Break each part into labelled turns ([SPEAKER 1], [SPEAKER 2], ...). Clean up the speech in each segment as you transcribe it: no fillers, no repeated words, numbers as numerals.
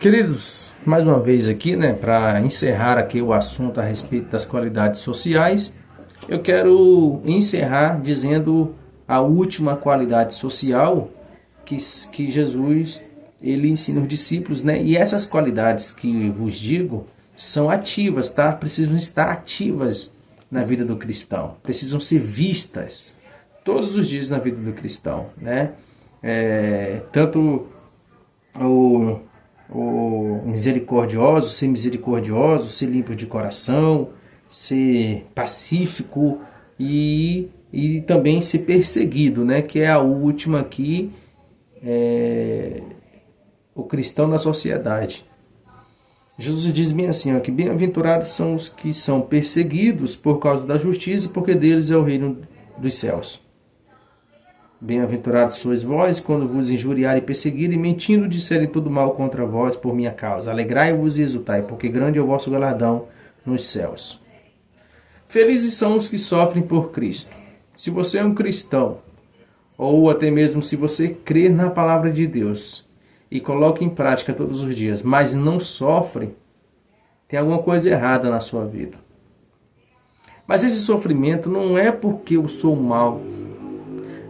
[SPEAKER 1] Queridos, mais uma vez aqui, né, para encerrar aqui o assunto a respeito das qualidades sociais, eu quero encerrar dizendo a última qualidade social que Jesus ele ensina os discípulos, né? E essas qualidades que vos digo são ativas, tá? Precisam estar ativas na vida do cristão, precisam ser vistas todos os dias na vida do cristão, né? Tanto o misericordioso, ser limpo de coração, ser pacífico e também ser perseguido, né? Que é a última aqui, o cristão na sociedade. Jesus diz bem assim, ó, que bem-aventurados são os que são perseguidos por causa da justiça, porque deles é o reino dos céus. Bem-aventurados sois vós, quando vos injuriarem e perseguirem, mentindo disserem tudo mal contra vós por minha causa. Alegrai-vos e exultai, porque grande é o vosso galardão nos céus. Felizes são os que sofrem por Cristo. Se você é um cristão, ou até mesmo se você crê na palavra de Deus e coloca em prática todos os dias, mas não sofre, tem alguma coisa errada na sua vida. Mas esse sofrimento não é porque eu sou mal.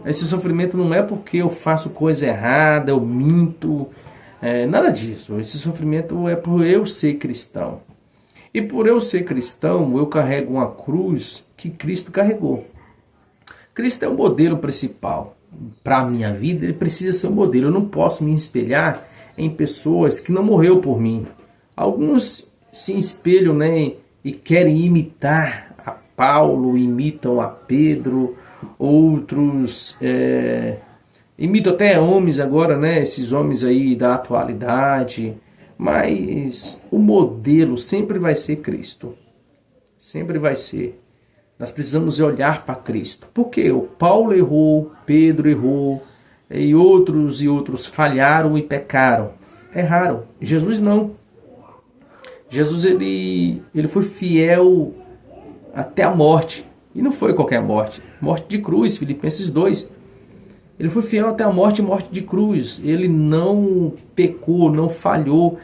[SPEAKER 1] Esse sofrimento não é porque eu faço coisa errada, eu minto, nada disso. Esse sofrimento é por eu ser cristão. E por eu ser cristão, eu carrego uma cruz que Cristo carregou. Cristo é o modelo principal para a minha vida, ele precisa ser um modelo. Eu não posso me espelhar em pessoas que não morreu por mim. Alguns se espelham, né, e querem imitar a Paulo, imitam a Pedro. Outros imitam até homens agora, né? Esses homens aí da atualidade. Mas o modelo sempre vai ser Cristo. Sempre vai ser. Nós precisamos olhar para Cristo. Porque o Paulo errou, Pedro errou, e outros falharam e pecaram. Erraram. Jesus não. Jesus ele foi fiel até a morte. E não foi qualquer morte. Morte de cruz, Filipenses 2. Ele foi fiel até a morte de cruz. Ele não pecou, não falhou.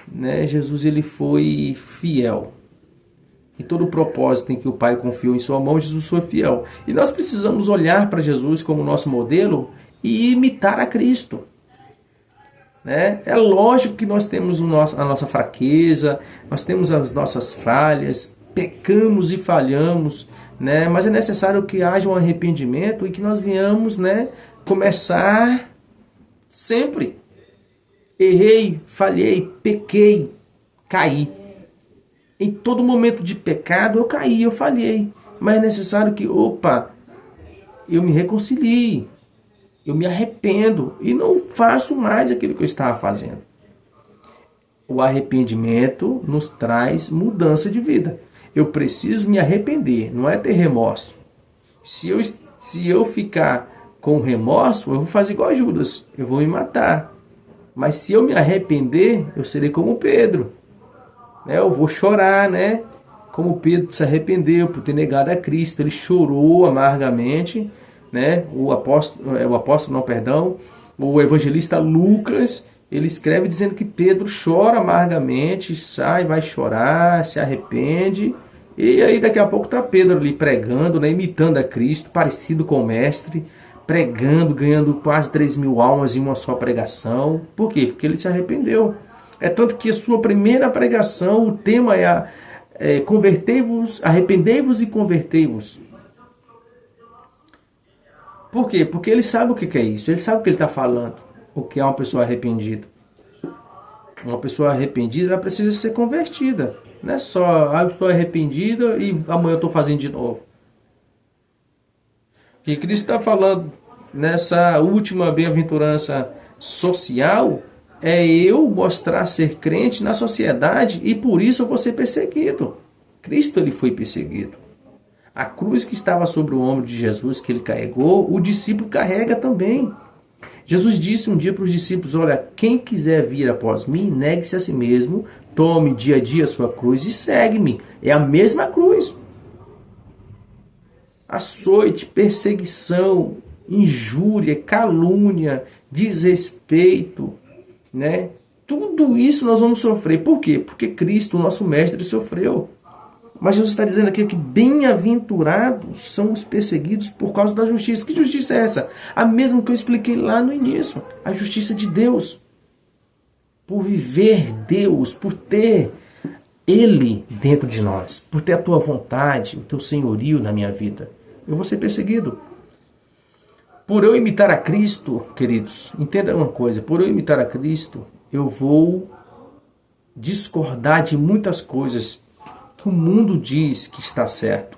[SPEAKER 1] Né? Jesus ele foi fiel. E todo o propósito em que o Pai confiou em sua mão, Jesus foi fiel. E nós precisamos olhar para Jesus como nosso modelo e imitar a Cristo. Né? É lógico que nós temos a nossa fraqueza, nós temos as nossas falhas, pecamos e falhamos, né? Mas é necessário que haja um arrependimento e que nós venhamos, né, começar sempre. Errei, falhei, pequei, caí. Em todo momento de pecado eu caí, eu falhei. Mas é necessário que, eu me reconcilie, eu me arrependo e não faço mais aquilo que eu estava fazendo. O arrependimento nos traz mudança de vida. Eu preciso me arrepender, não é ter remorso. Se eu ficar com remorso, eu vou fazer igual a Judas, eu vou me matar. Mas se eu me arrepender, eu serei como Pedro. Eu vou chorar, né? Como Pedro se arrependeu por ter negado a Cristo. Ele chorou amargamente, né? O evangelista Lucas, ele escreve dizendo que Pedro chora amargamente, vai chorar, se arrepende. E aí daqui a pouco está Pedro ali pregando, né, imitando a Cristo, parecido com o mestre, pregando, ganhando quase 3.000 almas em uma só pregação. Por quê? Porque ele se arrependeu. É tanto que a sua primeira pregação, o tema é convertei-vos, arrependei-vos e convertei-vos. Por quê? Porque ele sabe o que é isso, ele sabe o que ele está falando, o que é uma pessoa arrependida. Uma pessoa arrependida, ela precisa ser convertida. Não é só, eu estou arrependida e amanhã eu estou fazendo de novo. O que Cristo está falando nessa última bem-aventurança social é eu mostrar ser crente na sociedade e por isso eu vou ser perseguido. Cristo ele foi perseguido. A cruz que estava sobre o ombro de Jesus, que ele carregou, o discípulo carrega também. Jesus disse um dia para os discípulos, olha, quem quiser vir após mim, negue-se a si mesmo, tome dia a dia a sua cruz e segue-me. É a mesma cruz. Açoite, perseguição, injúria, calúnia, desrespeito, né? Tudo isso nós vamos sofrer. Por quê? Porque Cristo, o nosso mestre, sofreu. Mas Jesus está dizendo aqui que bem-aventurados são os perseguidos por causa da justiça. Que justiça é essa? A mesma que eu expliquei lá no início. A justiça de Deus. Por viver Deus, por ter Ele dentro de nós, por ter a tua vontade, o teu senhorio na minha vida. Eu vou ser perseguido. Por eu imitar a Cristo, queridos, entenda uma coisa. Por eu imitar a Cristo, eu vou discordar de muitas coisas que o mundo diz que está certo.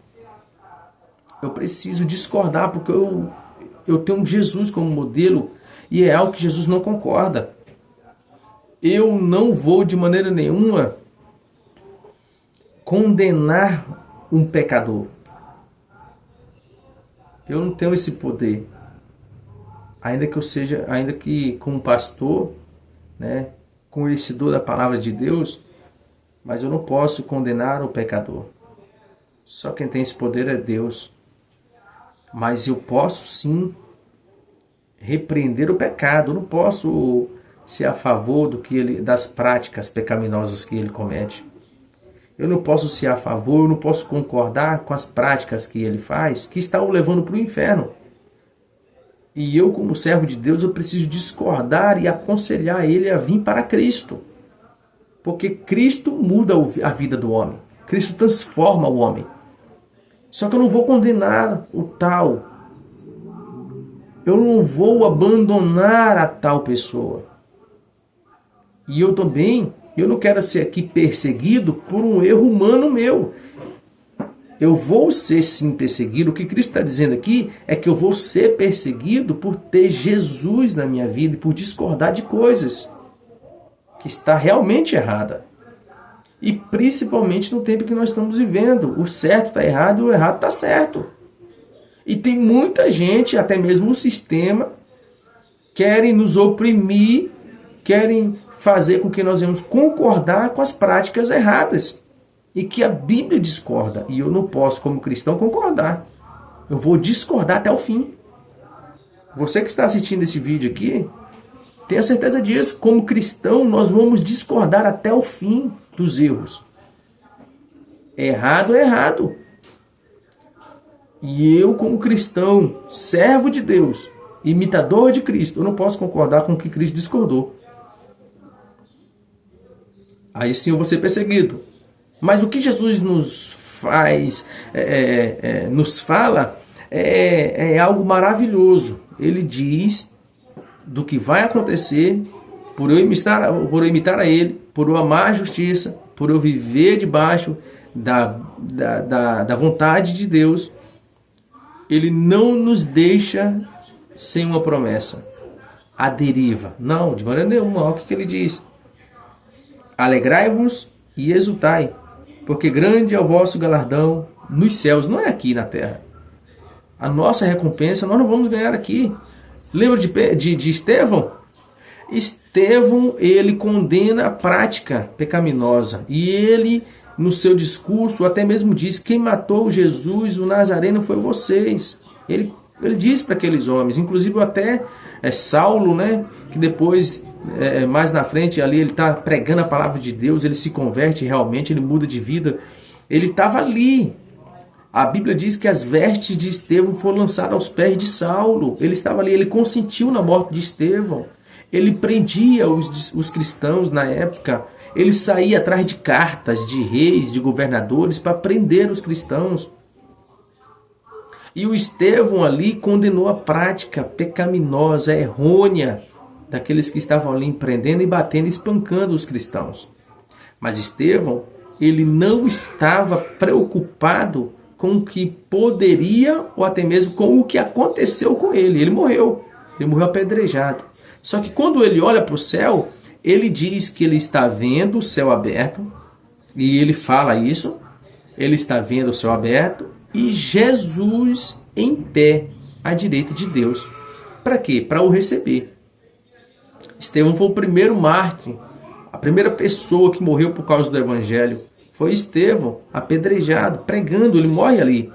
[SPEAKER 1] Eu preciso discordar porque eu tenho Jesus como modelo e é algo que Jesus não concorda. Eu não vou de maneira nenhuma condenar um pecador. Eu não tenho esse poder. Ainda que como pastor, né, conhecedor da palavra de Deus, mas eu não posso condenar o pecador. Só quem tem esse poder é Deus. Mas eu posso sim repreender o pecado. Eu não posso ser a favor das práticas pecaminosas que ele comete. Eu não posso ser a favor, eu não posso concordar com as práticas que ele faz, que está o levando para o inferno. E eu, como servo de Deus, eu preciso discordar e aconselhar ele a vir para Cristo. Porque Cristo muda a vida do homem. Cristo transforma o homem. Só que eu não vou condenar o tal. Eu não vou abandonar a tal pessoa. E eu também, eu não quero ser aqui perseguido por um erro humano meu. Eu vou ser sim perseguido. O que Cristo está dizendo aqui é que eu vou ser perseguido por ter Jesus na minha vida e por discordar de coisas que está realmente errada. E principalmente no tempo que nós estamos vivendo. O certo está errado e o errado está certo. E tem muita gente, até mesmo o sistema, querem nos oprimir, querem fazer com que nós venhamos concordar com as práticas erradas. E que a Bíblia discorda. E eu não posso, como cristão, concordar. Eu vou discordar até o fim. Você que está assistindo esse vídeo aqui, tenha certeza disso. Como cristão, nós vamos discordar até o fim dos erros. Errado é errado. E eu, como cristão, servo de Deus, imitador de Cristo, eu não posso concordar com o que Cristo discordou. Aí sim eu vou ser perseguido. Mas o que Jesus nos faz, nos fala, é algo maravilhoso. Ele diz do que vai acontecer por eu imitar a Ele, por eu amar a justiça, por eu viver debaixo da vontade de Deus. Ele não nos deixa sem uma promessa. A deriva. Não, de maneira nenhuma. Olha o que ele diz. Alegrai-vos e exultai, porque grande é o vosso galardão nos céus, não é aqui na terra. A nossa recompensa nós não vamos ganhar aqui. Lembra de Estevão? Estevão, ele condena a prática pecaminosa. E ele, no seu discurso, até mesmo diz: quem matou Jesus, o Nazareno, foi vocês. Ele diz para aqueles homens, inclusive até Saulo, né, que depois, mais na frente, ali ele está pregando a palavra de Deus, ele se converte realmente, ele muda de vida. Ele estava ali. A Bíblia diz que as vestes de Estevão foram lançadas aos pés de Saulo. Ele estava ali, ele consentiu na morte de Estevão. Ele prendia os cristãos na época. Ele saía atrás de cartas de reis, de governadores, para prender os cristãos. E o Estevão ali condenou a prática pecaminosa, errônea, daqueles que estavam ali prendendo e batendo e espancando os cristãos. Mas Estevão, ele não estava preocupado com o que poderia ou até mesmo com o que aconteceu com ele. Ele morreu apedrejado. Só que quando ele olha para o céu, ele diz que ele está vendo o céu aberto, e ele fala isso, ele está vendo o céu aberto e Jesus em pé à direita de Deus. Para quê? Para o receber. Estevão foi o primeiro mártir, a primeira pessoa que morreu por causa do evangelho. Foi Estevão, apedrejado, pregando, ele morre ali.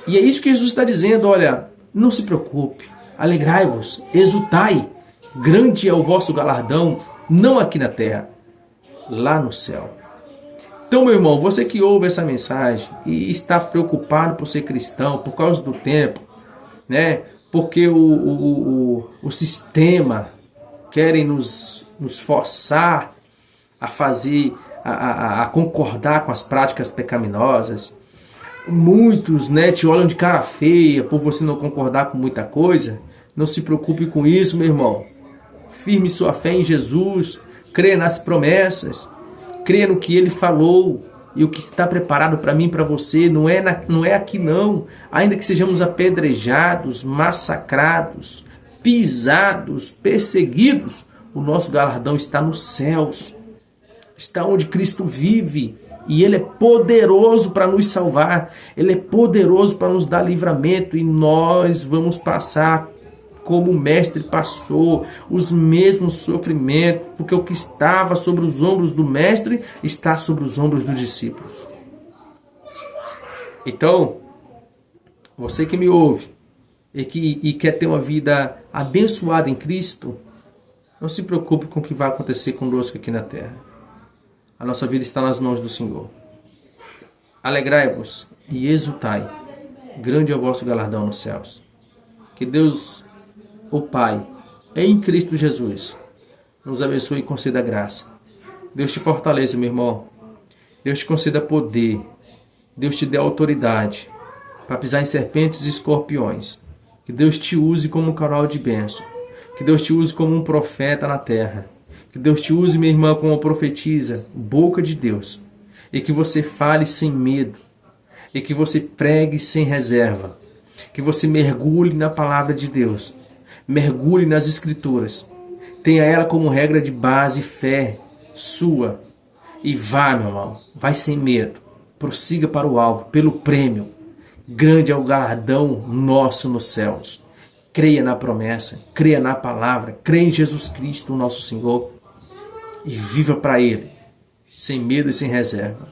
[SPEAKER 1] E é isso que Jesus está dizendo: olha, não se preocupe, alegrai-vos, exultai, Grande é o vosso galardão, não aqui na terra, lá no céu. Então, meu irmão, você que ouve essa mensagem e está preocupado por ser cristão, por causa do tempo, né? Porque o sistema querem nos forçar a fazer, a concordar com as práticas pecaminosas. Muitos, né, te olham de cara feia por você não concordar com muita coisa. Não se preocupe com isso, meu irmão. Firme sua fé em Jesus, creia nas promessas, creia no que Ele falou e o que está preparado para mim e para você. Não é aqui não. Ainda que sejamos apedrejados, massacrados, pisados, perseguidos, o nosso galardão está nos céus. Está onde Cristo vive. E Ele é poderoso para nos salvar. Ele é poderoso para nos dar livramento. E nós vamos passar como o Mestre passou, os mesmos sofrimentos, porque o que estava sobre os ombros do Mestre está sobre os ombros dos discípulos. Então, você que me ouve e quer ter uma vida abençoada em Cristo, não se preocupe com o que vai acontecer conosco aqui na terra. A nossa vida está nas mãos do Senhor. Alegrai-vos e exultai. Grande é o vosso galardão nos céus. Que Deus, o Pai, em Cristo Jesus, nos abençoe e conceda graça. Deus te fortaleça, meu irmão. Deus te conceda poder. Deus te dê autoridade para pisar em serpentes e escorpiões. Que Deus te use como um canal de bênção. Que Deus te use como um profeta na terra. Que Deus te use, minha irmã, como uma profetisa, boca de Deus. E que você fale sem medo. E que você pregue sem reserva. Que você mergulhe na palavra de Deus. Mergulhe nas Escrituras. Tenha ela como regra de base, fé sua. E vá, meu irmão. Vai sem medo. Prossiga para o alvo, pelo prêmio. Grande é o galardão nosso nos céus. Creia na promessa, creia na palavra, creia em Jesus Cristo, o nosso Senhor. E viva para Ele, sem medo e sem reserva.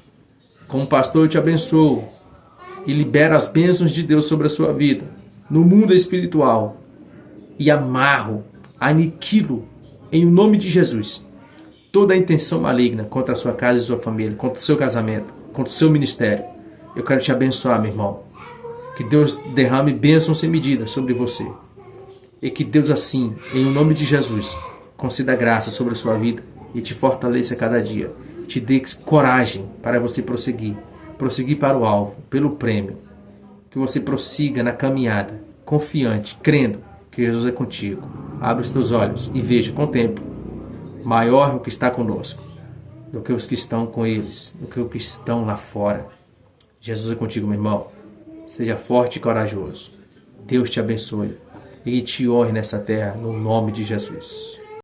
[SPEAKER 1] Como pastor, eu te abençoo e libero as bênçãos de Deus sobre a sua vida, no mundo espiritual. E amarro, aniquilo, em nome de Jesus, toda a intenção maligna contra a sua casa e sua família, contra o seu casamento, contra o seu ministério. Eu quero te abençoar, meu irmão. Que Deus derrame bênçãos sem medida sobre você. E que Deus assim, em nome de Jesus, conceda graça sobre a sua vida e te fortaleça a cada dia. Te dê coragem para você prosseguir. Prosseguir para o alvo, pelo prêmio. Que você prossiga na caminhada, confiante, crendo que Jesus é contigo. Abre os teus olhos e veja, contemple. Maior é o que está conosco do que os que estão com eles, do que os que estão lá fora. Jesus é contigo, meu irmão. Seja forte e corajoso. Deus te abençoe e te honre nessa terra, no nome de Jesus.